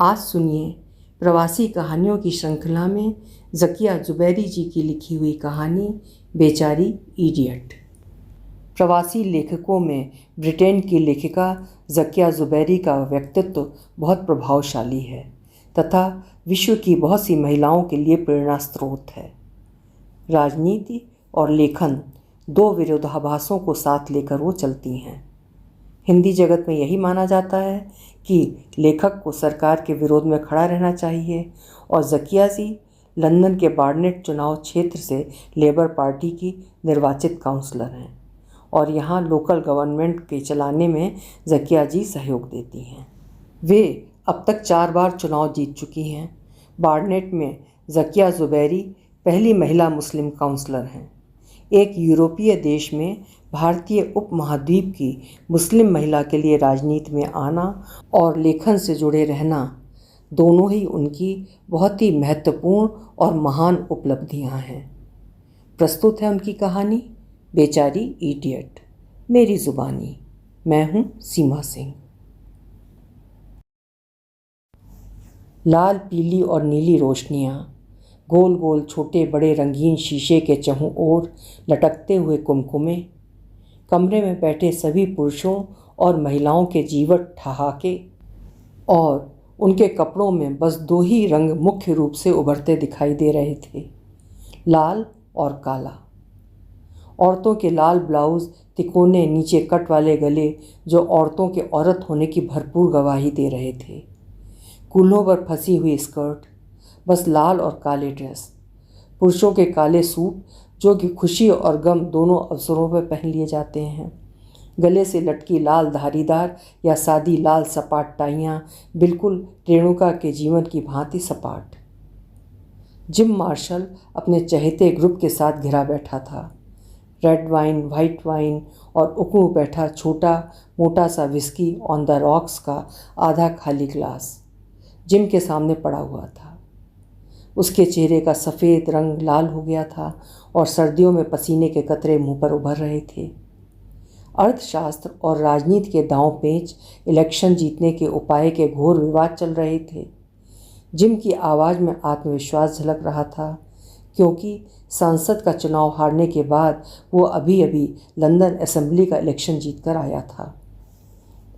आज सुनिए प्रवासी कहानियों की श्रृंखला में ज़किया ज़ुबैरी जी की लिखी हुई कहानी बेचारी इडियट। प्रवासी लेखकों में ब्रिटेन की लेखिका ज़किया ज़ुबैरी का व्यक्तित्व बहुत प्रभावशाली है तथा विश्व की बहुत सी महिलाओं के लिए प्रेरणा स्रोत है। राजनीति और लेखन दो विरोधाभासों को साथ लेकर वो चलती हैं। हिंदी जगत में यही माना जाता है कि लेखक को सरकार के विरोध में खड़ा रहना चाहिए और ज़किया जी लंदन के बार्नेट चुनाव क्षेत्र से लेबर पार्टी की निर्वाचित काउंसलर हैं और यहाँ लोकल गवर्नमेंट के चलाने में ज़किया जी सहयोग देती हैं। वे अब तक 4 बार चुनाव जीत चुकी हैं। बार्नेट में ज़किया ज़ुबैरी पहली महिला मुस्लिम काउंसलर हैं। एक यूरोपीय देश में भारतीय उपमहाद्वीप की मुस्लिम महिला के लिए राजनीति में आना और लेखन से जुड़े रहना दोनों ही उनकी बहुत ही महत्वपूर्ण और महान उपलब्धियां हैं। प्रस्तुत है उनकी कहानी बेचारी इडियट, मेरी ज़ुबानी। मैं हूँ सीमा सिंह। लाल, पीली और नीली रोशनियाँ, गोल गोल छोटे बड़े रंगीन शीशे के चहुं ओर लटकते हुए कुमकुमे, कमरे में बैठे सभी पुरुषों और महिलाओं के जीवट ठहाके और उनके कपड़ों में बस 2 ही रंग मुख्य रूप से उभरते दिखाई दे रहे थे, लाल और काला। औरतों के लाल ब्लाउज़, तिकोने नीचे कट वाले गले जो औरतों के औरत होने की भरपूर गवाही दे रहे थे, कूल्हों पर फंसी हुई स्कर्ट, बस लाल और काले ड्रेस, पुरुषों के काले सूट जो कि खुशी और गम दोनों अवसरों पर पहन लिए जाते हैं, गले से लटकी लाल धारीदार या सादी लाल सपाट टाइयाँ बिल्कुल रेणुका के जीवन की भांति सपाट। जिम मार्शल अपने चहेते ग्रुप के साथ घिरा बैठा था। रेड वाइन, वाइट वाइन और उकड़ू बैठा छोटा मोटा सा विस्की ऑन द रॉक्स का आधा खाली ग्लास जिम के सामने पड़ा हुआ था। उसके चेहरे का सफ़ेद रंग लाल हो गया था और सर्दियों में पसीने के कतरे मुंह पर उभर रहे थे। अर्थशास्त्र और राजनीति के दांव पेंच, इलेक्शन जीतने के उपाय के घोर विवाद चल रहे थे। जिम की आवाज़ में आत्मविश्वास झलक रहा था क्योंकि सांसद का चुनाव हारने के बाद वो अभी अभी लंदन असेंबली का इलेक्शन जीतकर आया था।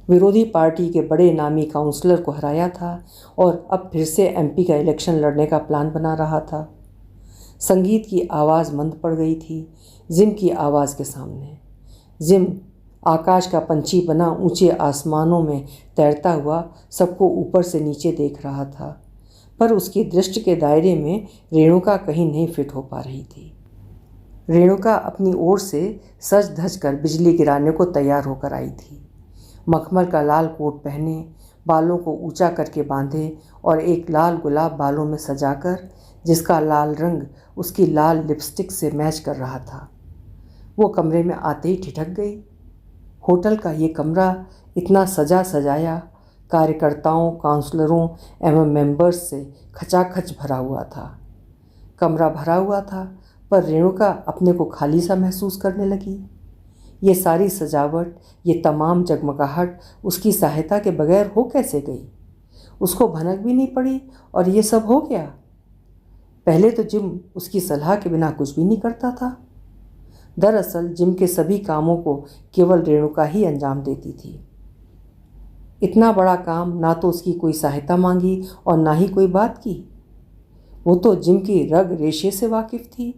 विरोधी पार्टी के बड़े नामी काउंसलर को हराया था और अब फिर से एमपी का इलेक्शन लड़ने का प्लान बना रहा था। संगीत की आवाज़ मंद पड़ गई थी जिम की आवाज़ के सामने। जिम आकाश का पंछी बना ऊंचे आसमानों में तैरता हुआ सबको ऊपर से नीचे देख रहा था, पर उसकी दृष्टि के दायरे में रेणुका कहीं नहीं फिट हो पा रही थी। रेणुका अपनी ओर से सज धज कर बिजली गिराने को तैयार होकर आई थी। मखमल का लाल कोट पहने, बालों को ऊंचा करके बांधे और एक लाल गुलाब बालों में सजाकर जिसका लाल रंग उसकी लाल लिपस्टिक से मैच कर रहा था, वो कमरे में आते ही ठिठक गई। होटल का ये कमरा इतना सजा सजाया कार्यकर्ताओं, काउंसलरों एवं मेंबर्स से खचाखच भरा हुआ था। कमरा भरा हुआ था पर रेणुका अपने को खाली सा महसूस करने लगी। ये सारी सजावट, ये तमाम जगमगाहट उसकी सहायता के बगैर हो कैसे गई? उसको भनक भी नहीं पड़ी और ये सब हो गया। पहले तो जिम उसकी सलाह के बिना कुछ भी नहीं करता था। दरअसल जिम के सभी कामों को केवल रेणुका ही अंजाम देती थी। इतना बड़ा काम ना तो उसकी कोई सहायता मांगी और ना ही कोई बात की। वो तो जिम की रग रेशे से वाकिफ़ थी।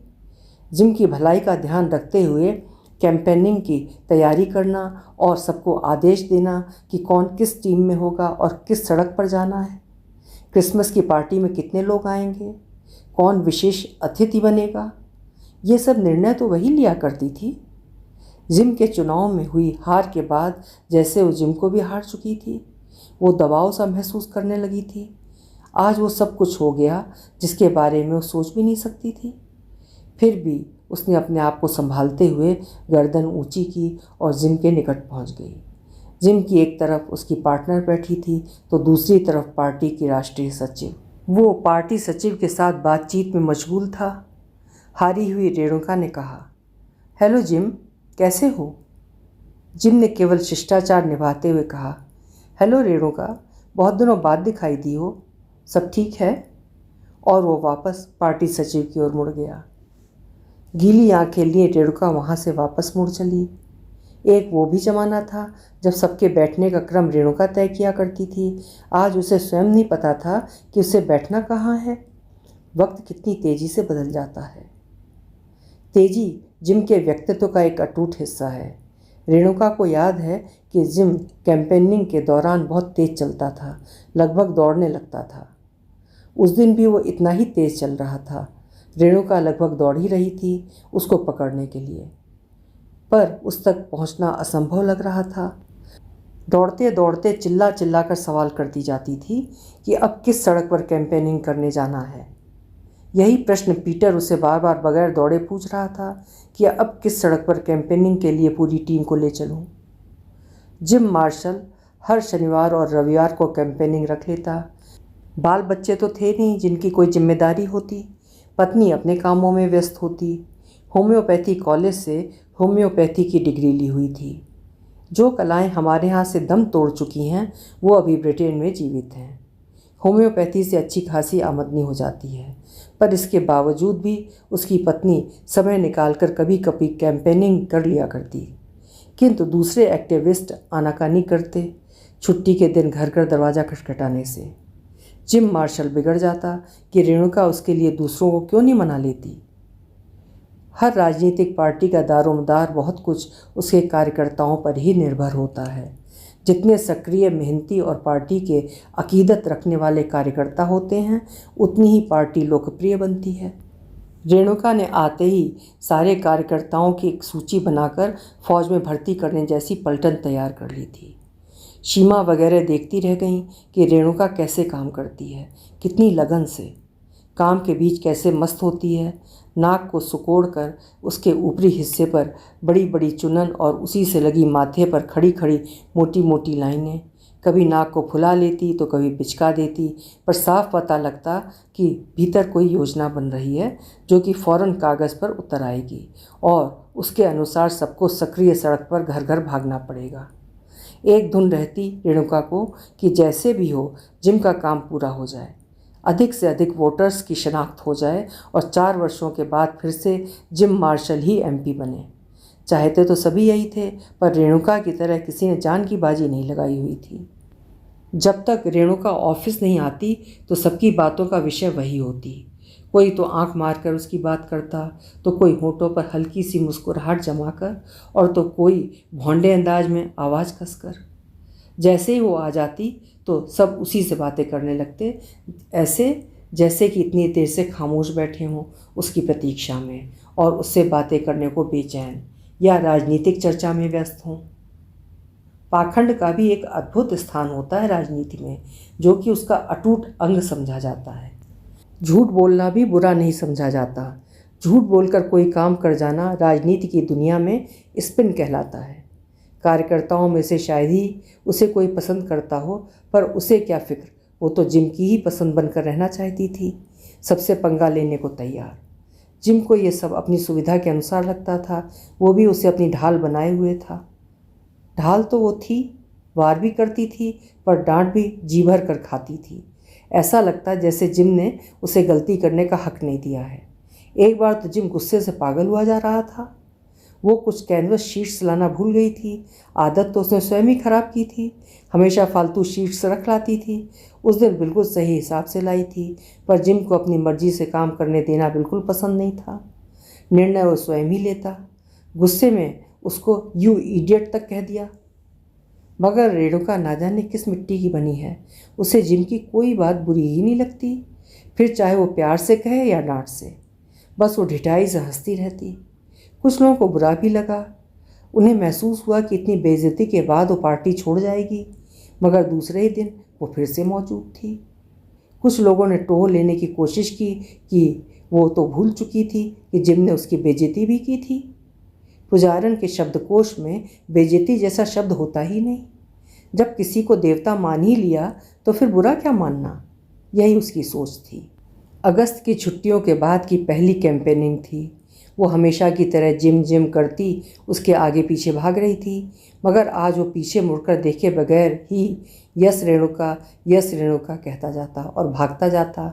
जिम की भलाई का ध्यान रखते हुए कैंपेनिंग की तैयारी करना और सबको आदेश देना कि कौन किस टीम में होगा और किस सड़क पर जाना है, क्रिसमस की पार्टी में कितने लोग आएंगे, कौन विशेष अतिथि बनेगा, ये सब निर्णय तो वही लिया करती थी। जिम के चुनाव में हुई हार के बाद जैसे वो जिम को भी हार चुकी थी, वो दबाव सा महसूस करने लगी थी। आज वो सब कुछ हो गया जिसके बारे में वो सोच भी नहीं सकती थी। फिर भी उसने अपने आप को संभालते हुए गर्दन ऊंची की और जिम के निकट पहुंच गई। जिम की एक तरफ उसकी पार्टनर बैठी थी तो दूसरी तरफ पार्टी की राष्ट्रीय सचिव। वो पार्टी सचिव के साथ बातचीत में मशगूल था। हारी हुई रेणुका ने कहा, हेलो जिम, कैसे हो? जिम ने केवल शिष्टाचार निभाते हुए कहा, हेलो रेणुका, बहुत दिनों बाद दिखाई दी हो, सब ठीक है? और वो वापस पार्टी सचिव की ओर मुड़ गया। गीली आंखें लिए रेणुका वहाँ से वापस मुड़ चली। एक वो भी जमाना था जब सबके बैठने का क्रम रेणुका तय किया करती थी। आज उसे स्वयं नहीं पता था कि उसे बैठना कहाँ है। वक्त कितनी तेजी से बदल जाता है। तेजी जिम के व्यक्तित्व का एक अटूट हिस्सा है। रेणुका को याद है कि जिम कैंपेनिंग के दौरान बहुत तेज चलता था, लगभग दौड़ने लगता था। उस दिन भी वो इतना ही तेज चल रहा था। रेणुका लगभग दौड़ ही रही थी उसको पकड़ने के लिए, पर उस तक पहुंचना असंभव लग रहा था। दौड़ते दौड़ते चिल्ला चिल्ला कर सवाल करती जाती थी कि अब किस सड़क पर कैंपेनिंग करने जाना है। यही प्रश्न पीटर उसे बार बार बगैर दौड़े पूछ रहा था कि अब किस सड़क पर कैंपेनिंग के लिए पूरी टीम को ले चलूं। जिम मार्शल हर शनिवार और रविवार को कैंपेनिंग रख लेता। बाल बच्चे तो थे नहीं जिनकी कोई जिम्मेदारी होती। पत्नी अपने कामों में व्यस्त होती। होम्योपैथी कॉलेज से होम्योपैथी की डिग्री ली हुई थी। जो कलाएं हमारे यहाँ से दम तोड़ चुकी हैं वो अभी ब्रिटेन में जीवित हैं। होम्योपैथी से अच्छी खासी आमदनी हो जाती है, पर इसके बावजूद भी उसकी पत्नी समय निकालकर कभी कभी कैंपेनिंग कर लिया करती। किंतु दूसरे एक्टिविस्ट आनाकानी करते, छुट्टी के दिन घर घर दरवाज़ा खटखटाने से। जिम मार्शल बिगड़ जाता कि रेणुका उसके लिए दूसरों को क्यों नहीं मना लेती। हर राजनीतिक पार्टी का दारोमदार बहुत कुछ उसके कार्यकर्ताओं पर ही निर्भर होता है। जितने सक्रिय, मेहनती और पार्टी के अकीदत रखने वाले कार्यकर्ता होते हैं, उतनी ही पार्टी लोकप्रिय बनती है। रेणुका ने आते ही सारे कार्यकर्ताओं की एक सूची बनाकर फौज में भर्ती करने जैसी पलटन तैयार कर ली थी। सीमा वगैरह देखती रह गईं कि रेणुका कैसे काम करती है, कितनी लगन से। काम के बीच कैसे मस्त होती है। नाक को सिकोड़कर उसके ऊपरी हिस्से पर बड़ी बड़ी चुनन और उसी से लगी माथे पर खड़ी खड़ी मोटी मोटी लाइनें। कभी नाक को फुला लेती तो कभी पिचका देती, पर साफ पता लगता कि भीतर कोई योजना बन रही है जो कि फ़ौरन कागज़ पर उतर आएगी और उसके अनुसार सबको सक्रिय सड़क पर घर घर भागना पड़ेगा। एक धुन रहती रेणुका को कि जैसे भी हो जिम का काम पूरा हो जाए, अधिक से अधिक वोटर्स की शनाख्त हो जाए और 4 वर्षों के बाद फिर से जिम मार्शल ही एमपी बने। चाहते तो सभी यही थे, पर रेणुका की तरह किसी ने जान की बाजी नहीं लगाई हुई थी। जब तक रेणुका ऑफिस नहीं आती तो सबकी बातों का विषय वही होती। कोई तो आंख मारकर उसकी बात करता, तो कोई होठों पर हल्की सी मुस्कुराहट जमाकर, और तो कोई भौंडे अंदाज में आवाज़ कसकर। जैसे ही वो आ जाती तो सब उसी से बातें करने लगते, ऐसे जैसे कि इतनी देर से खामोश बैठे हों उसकी प्रतीक्षा में और उससे बातें करने को बेचैन या राजनीतिक चर्चा में व्यस्त हों। पाखंड का भी एक अद्भुत स्थान होता है राजनीति में, जो कि उसका अटूट अंग समझा जाता है। झूठ बोलना भी बुरा नहीं समझा जाता। झूठ बोलकर कोई काम कर जाना राजनीति की दुनिया में स्पिन कहलाता है। कार्यकर्ताओं में से शायद ही उसे कोई पसंद करता हो, पर उसे क्या फिक्र, वो तो जिम की ही पसंद बनकर रहना चाहती थी, सबसे पंगा लेने को तैयार। जिम को ये सब अपनी सुविधा के अनुसार लगता था, वो भी उसे अपनी ढाल बनाए हुए था। ढाल तो वो थी, वार भी करती थी, पर डांट भी जी भर कर खाती थी। ऐसा लगता जैसे जिम ने उसे गलती करने का हक नहीं दिया है। एक बार तो जिम गुस्से से पागल हुआ जा रहा था। वो कुछ कैनवस शीट्स लाना भूल गई थी। आदत तो उसने स्वयं ही खराब की थी, हमेशा फालतू शीट्स रख लाती थी। उस दिन बिल्कुल सही हिसाब से लाई थी, पर जिम को अपनी मर्जी से काम करने देना बिल्कुल पसंद नहीं था। निर्णय वो स्वयं ही लेता। गुस्से में उसको यू इडियट तक कह दिया। मगर रेणुका ना जाने किस मिट्टी की बनी है, उसे जिम की कोई बात बुरी ही नहीं लगती, फिर चाहे वो प्यार से कहे या डांट से। बस वो ढिठाई से हंसती रहती। कुछ लोगों को बुरा भी लगा। उन्हें महसूस हुआ कि इतनी बेइज्जती के बाद वो पार्टी छोड़ जाएगी, मगर दूसरे ही दिन वो फिर से मौजूद थी। कुछ लोगों ने टोह लेने की कोशिश की कि वो तो भूल चुकी थी कि जिम ने उसकी बेइज्जती भी की थी। पुजारन के शब्दकोश में बेइज्जती जैसा शब्द होता ही नहीं। जब किसी को देवता मान ही लिया तो फिर बुरा क्या मानना, यही उसकी सोच थी। अगस्त की छुट्टियों के बाद की पहली कैंपेनिंग थी। वो हमेशा की तरह जिम जिम करती उसके आगे पीछे भाग रही थी, मगर आज वो पीछे मुड़कर देखे बगैर ही यस रेणुका कहता जाता और भागता जाता।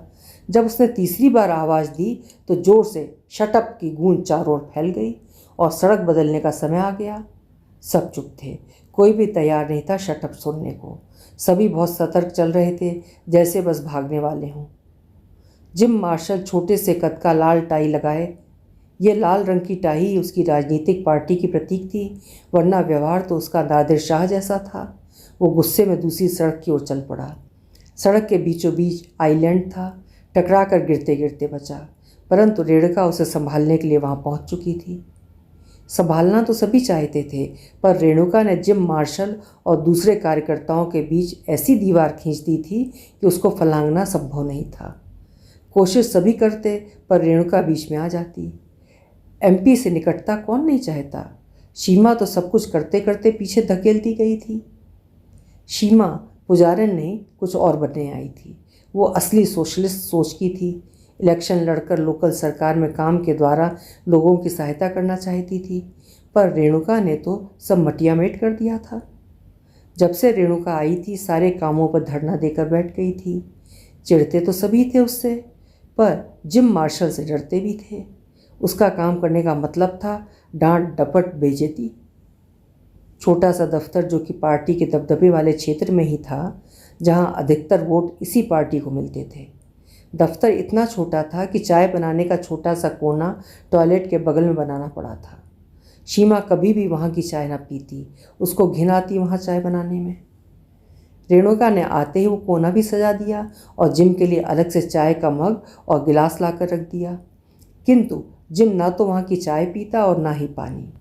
जब उसने तीसरी बार आवाज़ दी तो जोर से शटअप की गूंज चारों ओर फैल गई और सड़क बदलने का समय आ गया। सब चुप थे, कोई भी तैयार नहीं था शटअप सुनने को। सभी बहुत सतर्क चल रहे थे, जैसे बस भागने वाले हों। जिम मार्शल छोटे से कद का लाल टाई लगाए। ये लाल रंग की टाई उसकी राजनीतिक पार्टी की प्रतीक थी, वरना व्यवहार तो उसका नादिर शाह जैसा था। वो गुस्से में दूसरी सड़क की ओर चल पड़ा। सड़क के बीचों बीच आइलैंड था, टकरा कर गिरते गिरते बचा, परंतु रेणुका उसे संभालने के लिए वहाँ पहुँच चुकी थी। संभालना तो सभी चाहते थे, पर रेणुका ने जिम मार्शल और दूसरे कार्यकर्ताओं के बीच ऐसी दीवार खींच दी थी कि उसको फलांगना संभव नहीं था। कोशिश सभी करते, पर रेणुका बीच में आ जाती। एमपी से निकटता कौन नहीं चाहता। सीमा तो सब कुछ करते करते पीछे धकेलती गई थी। सीमा पुजारन नहीं, कुछ और बनने आई थी। वो असली सोशलिस्ट सोच की थी। इलेक्शन लड़कर लोकल सरकार में काम के द्वारा लोगों की सहायता करना चाहती थी, पर रेणुका ने तो सब मटियामेट कर दिया था। जब से रेणुका आई थी सारे कामों पर धरना देकर बैठ गई थी। चिढ़ते तो सभी थे उससे, पर जिम मार्शल से डरते भी थे। उसका काम करने का मतलब था डांट डपट बेइज्जती। छोटा सा दफ्तर जो कि पार्टी के दबदबे वाले क्षेत्र में ही था, जहां अधिकतर वोट इसी पार्टी को मिलते थे। दफ्तर इतना छोटा था कि चाय बनाने का छोटा सा कोना टॉयलेट के बगल में बनाना पड़ा था। सीमा कभी भी वहाँ की चाय न पीती, उसको घिन आती वहाँ चाय बनाने में। रेणुका ने आते ही वो कोना भी सजा दिया और जिम के लिए अलग से चाय का मग और गिलास लाकर रख दिया। किंतु जिम ना तो वहाँ की चाय पीता और ना ही पानी।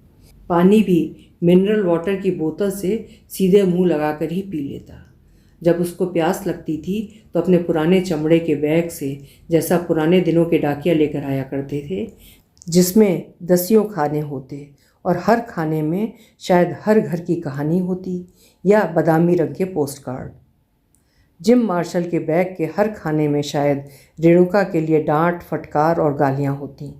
पानी भी मिनरल वाटर की बोतल से सीधे मुंह लगाकर ही पी लेता। जब उसको प्यास लगती थी तो अपने पुराने चमड़े के बैग से, जैसा पुराने दिनों के डाकिया लेकर आया करते थे, जिसमें 10 खाने होते और हर खाने में शायद हर घर की कहानी होती या बादामी रंग के पोस्ट कार्ड। जिम मार्शल के बैग के हर खाने में शायद रेणुका के लिए डांट, फटकार और गालियाँ होती।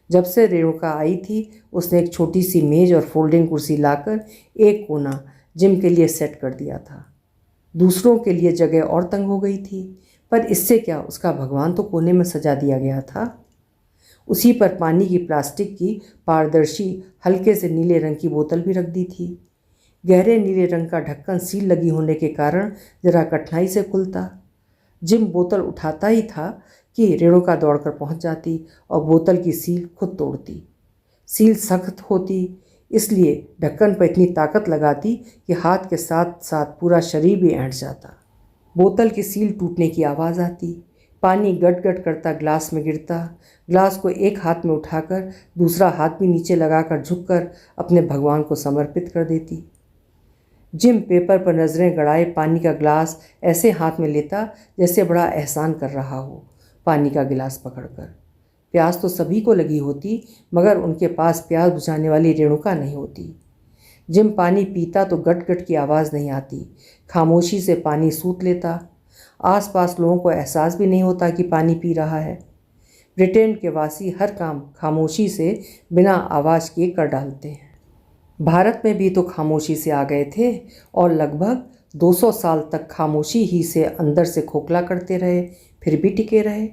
जब से रेणुका आई थी उसने एक छोटी सी मेज और फोल्डिंग कुर्सी लाकर एक कोना जिम के लिए सेट कर दिया था। दूसरों के लिए जगह और तंग हो गई थी, पर इससे क्या, उसका भगवान तो कोने में सजा दिया गया था। उसी पर पानी की प्लास्टिक की पारदर्शी हल्के से नीले रंग की बोतल भी रख दी थी। गहरे नीले रंग का ढक्कन सील लगी होने के कारण जरा कठिनाई से खुलता। जिम बोतल उठाता ही था कि रेणुका दौड़कर पहुंच जाती और बोतल की सील खुद तोड़ती। सील सख्त होती, इसलिए ढक्कन पर इतनी ताकत लगाती कि हाथ के साथ साथ पूरा शरीर भी ऐंठ जाता। बोतल की सील टूटने की आवाज़ आती। पानी गट गट करता ग्लास में गिरता। ग्लास को एक हाथ में उठाकर दूसरा हाथ भी नीचे लगाकर झुककर अपने भगवान को समर्पित कर देती। जिम पेपर पर नज़रें गड़ाए पानी का ग्लास ऐसे हाथ में लेता जैसे बड़ा एहसान कर रहा हो, पानी का गिलास पकड़कर। प्यास तो सभी को लगी होती, मगर उनके पास प्यास बुझाने वाली रेणुका नहीं होती। जिम पानी पीता तो गट गट की आवाज़ नहीं आती, खामोशी से पानी सूत लेता। आसपास लोगों को एहसास भी नहीं होता कि पानी पी रहा है। ब्रिटेन के वासी हर काम खामोशी से बिना आवाज़ किए कर डालते हैं। भारत में भी तो खामोशी से आ गए थे और लगभग 200 साल तक खामोशी ही से अंदर से खोखला करते रहे, फिर भी टिके रहे।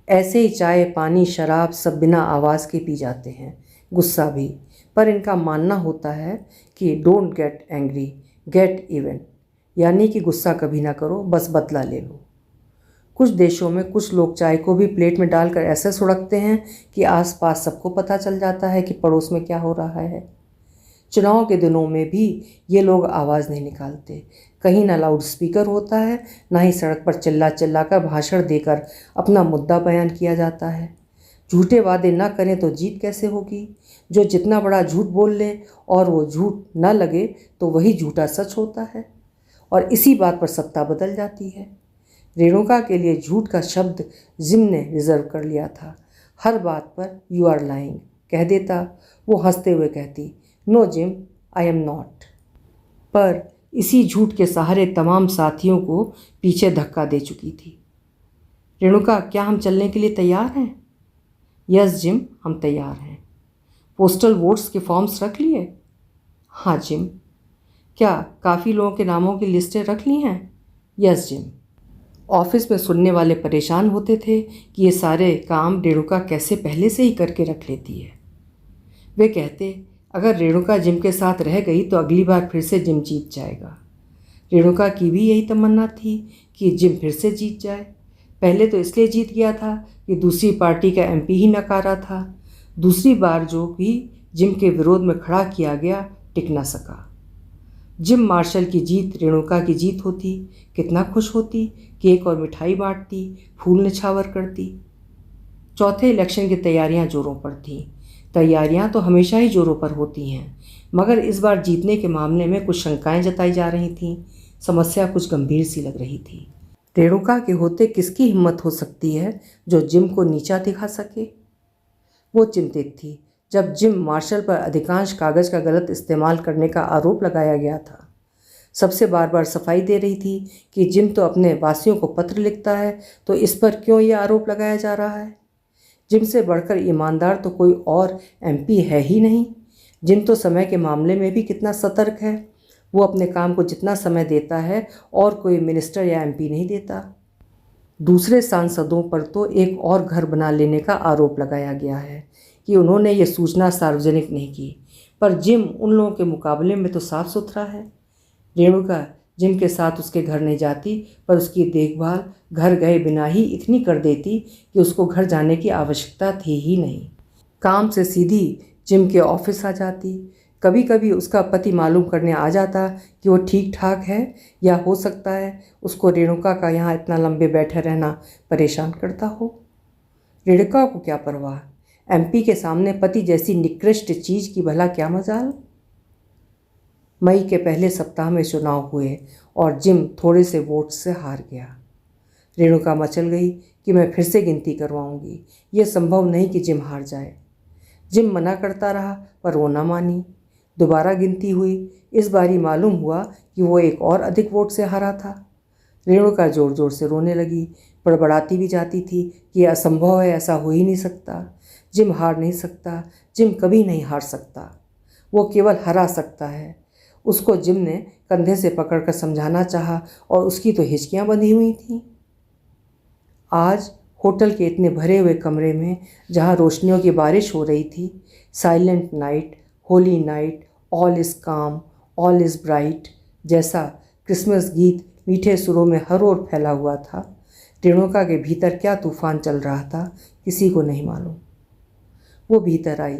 ऐसे ही चाय, पानी, शराब सब बिना आवाज़ के पी जाते हैं, गुस्सा भी। पर इनका मानना होता है कि don't get angry, get even, यानी कि गुस्सा कभी ना करो, बस बदला ले लो। कुछ देशों में कुछ लोग चाय को भी प्लेट में डालकर ऐसे सुड़कते हैं कि आसपास सबको पता चल जाता है कि पड़ोस में क्या हो रहा है। चुनाव के दिनों में भी ये लोग आवाज़ नहीं निकालते। कहीं ना लाउड स्पीकर होता है, ना ही सड़क पर चिल्ला चिल्ला कर भाषण देकर अपना मुद्दा बयान किया जाता है। झूठे वादे ना करें तो जीत कैसे होगी। जो जितना बड़ा झूठ बोल ले और वो झूठ ना लगे तो वही झूठा सच होता है, और इसी बात पर सत्ता बदल जाती है। रेणुका के लिए झूठ का शब्द जिम ने रिजर्व कर लिया था। हर बात पर यू आर लाइंग कह देता। वो हंसते हुए कहती, no gym, I am not. पर इसी झूठ के सहारे तमाम साथियों को पीछे धक्का दे चुकी थी। रेणुका, क्या हम चलने के लिए तैयार हैं? यस जिम, हम तैयार हैं। पोस्टल वोट्स के फॉर्म्स रख लिए? हाँ जिम। क्या काफ़ी लोगों के नामों की लिस्टें रख ली हैं? Yes gym. ऑफिस में सुनने वाले परेशान होते थे कि ये सारे काम रेणुका कैसे पहले से ही करके रख लेती है। वे कहते, अगर रेणुका जिम के साथ रह गई तो अगली बार फिर से जिम जीत जाएगा। रेणुका की भी यही तमन्ना थी कि जिम फिर से जीत जाए। पहले तो इसलिए जीत गया था कि दूसरी पार्टी का एमपी ही नकारा था। दूसरी बार जो भी जिम के विरोध में खड़ा किया गया टिक न सका। जिम मार्शल की जीत रेणुका की जीत होती, कितना खुश होती, केक और मिठाई बांटती, फूल निछावर करती। चौथे इलेक्शन की तैयारियां जोरों पर थीं। तैयारियां तो हमेशा ही जोरों पर होती हैं, मगर इस बार जीतने के मामले में कुछ शंकाएं जताई जा रही थीं। समस्या कुछ गंभीर सी लग रही थी। रेणुका के होते किसकी हिम्मत हो सकती है जो जिम को नीचा दिखा सके? वो चिंतित थी। जब जिम मार्शल पर अधिकांश कागज का गलत इस्तेमाल करने का आरोप लगाया गया था, सबसे बार बार सफाई दे रही थी कि जिम तो अपने वासियों को पत्र लिखता है, तो इस पर क्यों ये आरोप लगाया जा रहा है? जिम से बढ़कर ईमानदार तो कोई और एमपी है ही नहीं। जिम तो समय के मामले में भी कितना सतर्क है। वो अपने काम को जितना समय देता है और कोई मिनिस्टर या एमपी नहीं देता। दूसरे सांसदों पर तो एक और घर बना लेने का आरोप लगाया गया है कि उन्होंने ये सूचना सार्वजनिक नहीं की, पर जिम उन लोगों के मुकाबले में तो साफ सुथरा है। रेणुका जिम के साथ उसके घर नहीं जाती, पर उसकी देखभाल घर गए बिना ही इतनी कर देती कि उसको घर जाने की आवश्यकता थी ही नहीं। काम से सीधी जिम के ऑफिस आ जाती। कभी कभी उसका पति मालूम करने आ जाता कि वो ठीक ठाक है, या हो सकता है उसको रेणुका का यहाँ इतना लंबे बैठे रहना परेशान करता हो। रेणुका को क्या परवाह, एमपी के सामने पति जैसी निकृष्ट चीज़ की भला क्या मजाल। मई के पहले सप्ताह में चुनाव हुए और जिम थोड़े से वोट से हार गया। रेणुका मचल गई कि मैं फिर से गिनती करवाऊंगी। ये संभव नहीं कि जिम हार जाए। जिम मना करता रहा, पर वो ना मानी। दोबारा गिनती हुई। इस बारी मालूम हुआ कि वो एक और अधिक वोट से हारा था। रेणुका जोर जोर से रोने लगी, बड़बड़ाती भी जाती थी कि यह असंभव है, ऐसा हो ही नहीं सकता। जिम हार नहीं सकता, जिम कभी नहीं हार सकता, वो केवल हरा सकता है। उसको जिम ने कंधे से पकड़कर समझाना चाहा और उसकी तो हिचकियां बंधी हुई थीं। आज होटल के इतने भरे हुए कमरे में, जहाँ रोशनियों की बारिश हो रही थी, silent night, Holi night, all is काम, ऑल इज़ ब्राइट जैसा क्रिसमस गीत मीठे सुरों में हर ओर फैला हुआ था। रेणुका के भीतर क्या तूफान चल रहा था, किसी को नहीं मालूम। वो भीतर आई।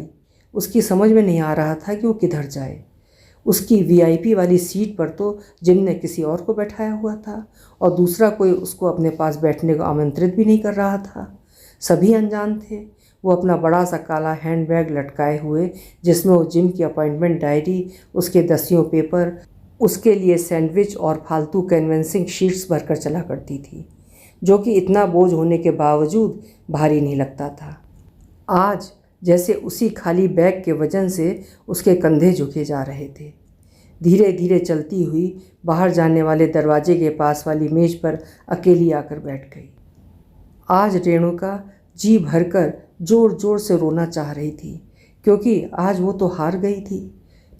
उसकी समझ में नहीं आ रहा था कि वो किधर जाए। उसकी वीआईपी वाली सीट पर तो जिम ने किसी और को बैठाया हुआ था, और दूसरा कोई उसको अपने पास बैठने को आमंत्रित भी नहीं कर रहा था। सभी अनजान थे। वो अपना बड़ा सा काला हैंडबैग लटकाए हुए, जिसमें वो जिम की अपॉइंटमेंट डायरी, उसके दसियों पेपर, उसके लिए सैंडविच और फालतू कन्वेंसिंग शीट्स भरकर चला करती थी, जो कि इतना बोझ होने के बावजूद भारी नहीं लगता था। आज जैसे उसी खाली बैग के वजन से उसके कंधे झुके जा रहे थे। धीरे धीरे चलती हुई बाहर जाने वाले दरवाजे के पास वाली मेज पर अकेली आकर बैठ गई। आज रेणुका जी भरकर जोर जोर से रोना चाह रही थी, क्योंकि आज वो तो हार गई थी,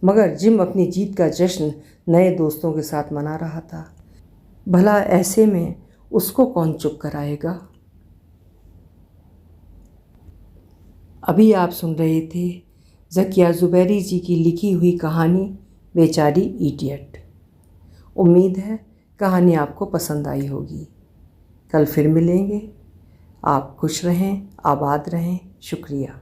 मगर जिम अपनी जीत का जश्न नए दोस्तों के साथ मना रहा था। भला ऐसे में उसको कौन चुप कराएगा। अभी आप सुन रहे थे ज़किया ज़ुबैरी जी की लिखी हुई कहानी बेचारी इडियट। उम्मीद है कहानी आपको पसंद आई होगी। कल फिर मिलेंगे। आप खुश रहें, आबाद रहें। शुक्रिया।